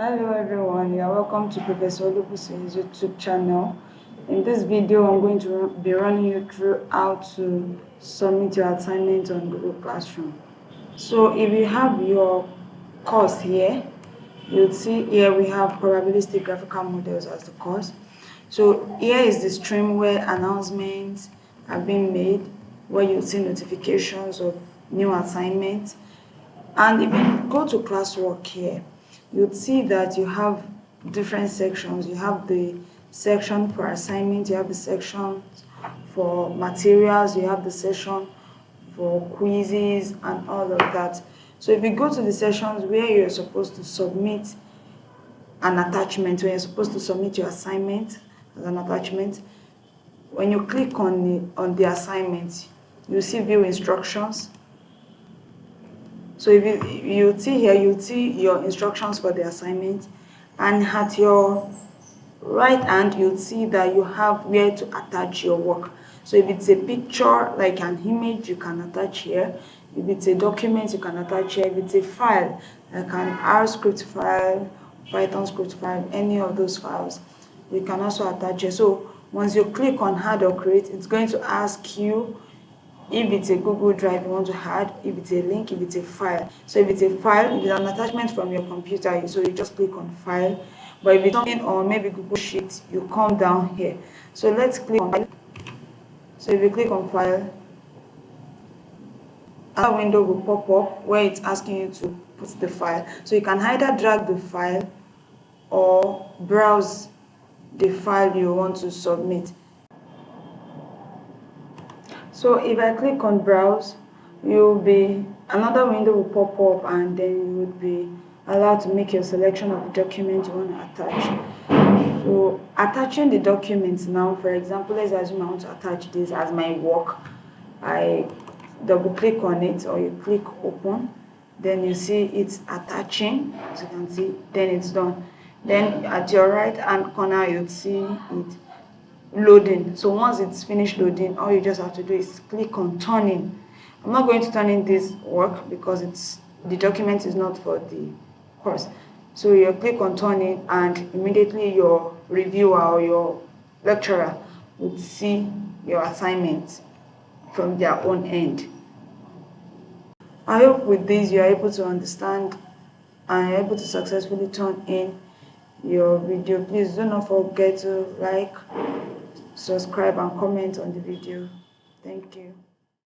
Hello everyone, you are welcome to Professor Olubusi's YouTube channel. In this video, I'm going to be running you through how to submit your assignment on Google Classroom. So if you have your course here, you'll see here we have Probabilistic Graphical Models as the course. So here is the stream where announcements have been made, where you'll see notifications of new assignments. And if you go to Classwork here, you'd see that you have different sections. You have the section for assignment, you have the section for materials, you have the section for quizzes and all of that. So if you go to the sections where you're supposed to submit an attachment, where you're supposed to submit your assignment as an attachment, when you click on the assignment, you see view instructions. So if you see here, you see your instructions for the assignment, and at your right hand, you'll see that you have where to attach your work. So if it's a picture, like an image, you can attach here. If it's a document, you can attach here. If it's a file, like an R script file, Python script file, any of those files, you can also attach here. So once you click on add or create, it's going to ask you if it's a Google Drive you want to add, if it's a link, if it's a file. So if it's a file, if it's an attachment from your computer, so you just click on file. But if it's something on maybe Google Sheets, you come down here. So let's click on file. So if you click on file, another window will pop up where it's asking you to put the file. So you can either drag the file or browse the file you want to submit. So if I click on browse, another window will pop up, and then you would be allowed to make your selection of the document you want to attach. So attaching the documents now, for example, let's assume I want to attach this as my work. I double click on it, or you click open, then you see it's attaching, as you can see, then it's done. Then at your right hand corner, you'll see it loading. So once it's finished loading, all you just have to do is click on turn in. I'm not going to turn in this work because the document is not for the course. So you click on turn in, and immediately your reviewer or your lecturer would see your assignment from their own end. I hope with this you are able to understand and you're able to successfully turn in your video. Please do not forget to like, subscribe and comment on the video. Thank you.